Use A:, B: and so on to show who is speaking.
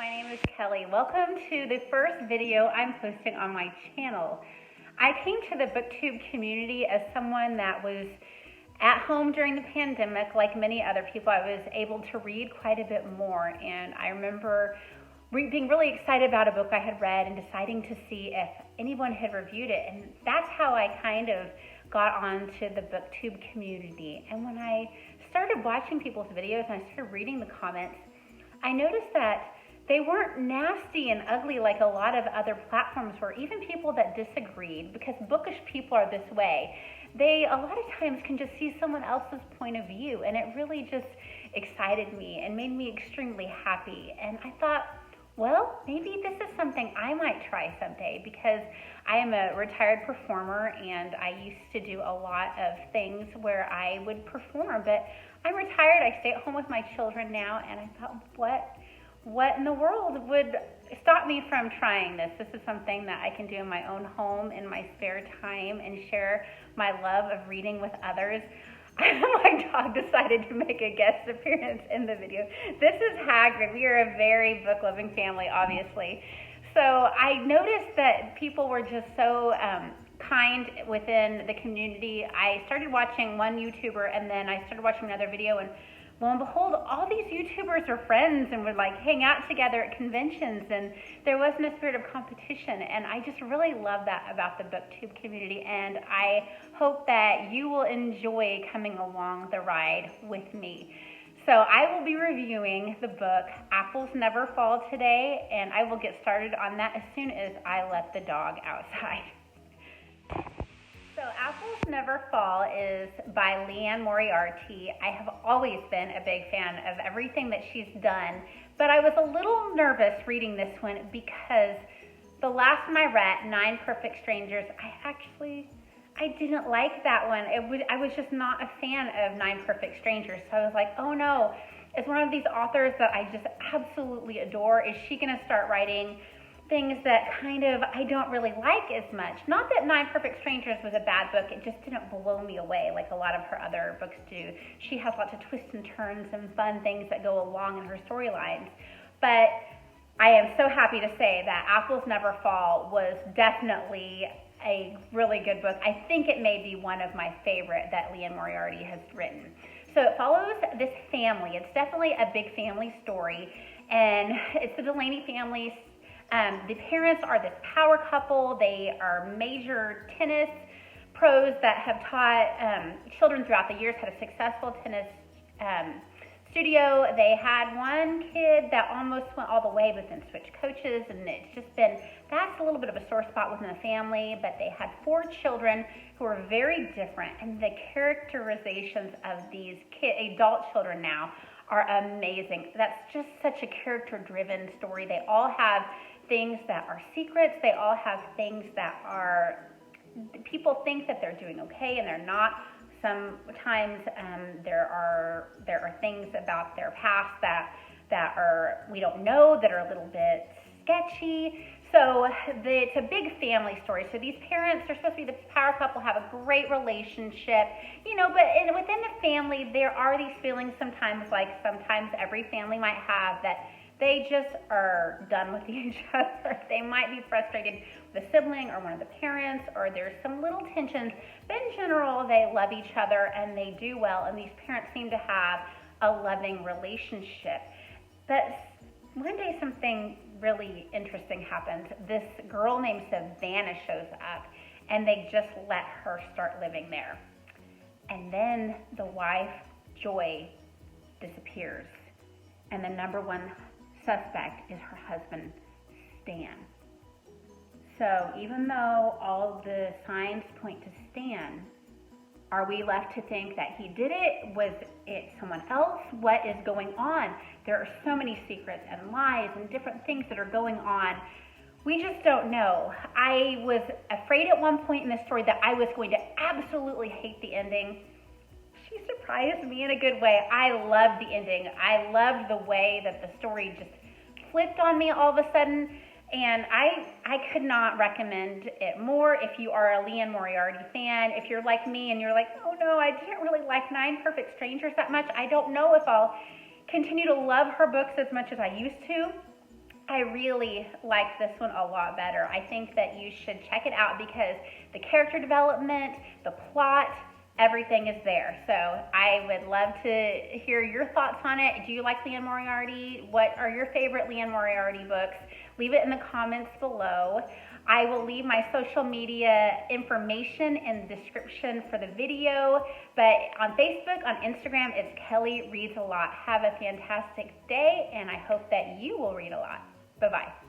A: my name is Kelly. Welcome to the first video I'm posting on my channel. I came to the BookTube community as someone that was at home during the pandemic. Like many other people, I was able to read quite a bit more, and I remember being really excited about a book I had read and deciding to see if anyone had reviewed it, and that's how I kind of got onto the BookTube community. And when I started watching people's videos and I started reading the comments, I noticed that they weren't nasty and ugly like a lot of other platforms were, even people that disagreed, because bookish people are this way. They a lot of times can just see someone else's point of view, and it really just excited me and made me extremely happy. And I thought, well, maybe this is something I might try someday, because I am a retired performer and I used to do a lot of things where I would perform, but I'm retired. I stay at home with my children now, and I thought, what in the world would stop me from trying this? This is something that I can do in my own home in my spare time and share my love of reading with others. My dog decided to make a guest appearance in the video. This is Hagrid. We are a very book-loving family, obviously. So I noticed that people were just so kind within the community. I started watching one YouTuber, and then I started watching another video, and lo and behold, all these YouTubers are friends and would like hang out together at conventions, and there wasn't a spirit of competition. And I just really love that about the BookTube community, and I hope that you will enjoy coming along the ride with me. So I will be reviewing the book Apples Never Fall today, and I will get started on that as soon as I let the dog outside. So Apples Never Fall is by Liane Moriarty. I have always been a big fan of everything that she's done, but I was a little nervous reading this one because the last one I read, 9 Perfect Strangers, I didn't like that one. I was just not a fan of 9 Perfect Strangers, so I was like, oh no, is one of these authors that I just absolutely adore, is she going to start writing things that kind of I don't really like as much? Not that 9 Perfect Strangers was a bad book, it just didn't blow me away like a lot of her other books do. She has lots of twists and turns and fun things that go along in her storylines. But I am so happy to say that Apples Never Fall was definitely a really good book. I think it may be one of my favorite that Liane Moriarty has written. So it follows this family. It's definitely a big family story, and it's the Delaney family. The parents are this power couple. They are major tennis pros that have taught children throughout the years, had a successful tennis studio. They had one kid that almost went all the way, but then switched coaches, and it's just been, that's a little bit of a sore spot within the family. But they had 4 children who are very different, and the characterizations of these adult children now are amazing. That's just such a character-driven story. They all have things that are secrets. They all have things that are, people think that they're doing okay and they're not. Sometimes there are things about their past that are, we don't know, that are a little bit sketchy. So it's a big family story. So these parents are supposed to be the power couple, have a great relationship, you know, but within the family, there are these feelings sometimes, like sometimes every family might have, that they just are done with each other. They might be frustrated with a sibling or one of the parents, or there's some little tensions, but in general, they love each other and they do well, and these parents seem to have a loving relationship. But one day something really interesting happens. This girl named Savannah shows up, and they just let her start living there. And then the wife, Joy, disappears, and the number one suspect is her husband, Stan. So even though all the signs point to Stan, are we left to think that he did it? Was it someone else? What is going on? There are so many secrets and lies and different things that are going on. We just don't know. I was afraid at one point in the story that I was going to absolutely hate the ending. She surprised me in a good way. I loved the ending. I loved the way that the story just flipped on me all of a sudden, and I could not recommend it more. If you are a Liane Moriarty fan, if you're like me and you're like, oh no, I didn't really like 9 Perfect Strangers that much, I don't know if I'll continue to love her books as much as I used to, I really liked this one a lot better. I think that you should check it out because the character development, the plot, everything is there. So I would love to hear your thoughts on it. Do you like Liane Moriarty? What are your favorite Liane Moriarty books? Leave it in the comments below. I will leave my social media information in the description for the video. But on Facebook, on Instagram, it's Kelly Reads a Lot. Have a fantastic day, and I hope that you will read a lot. Bye-bye.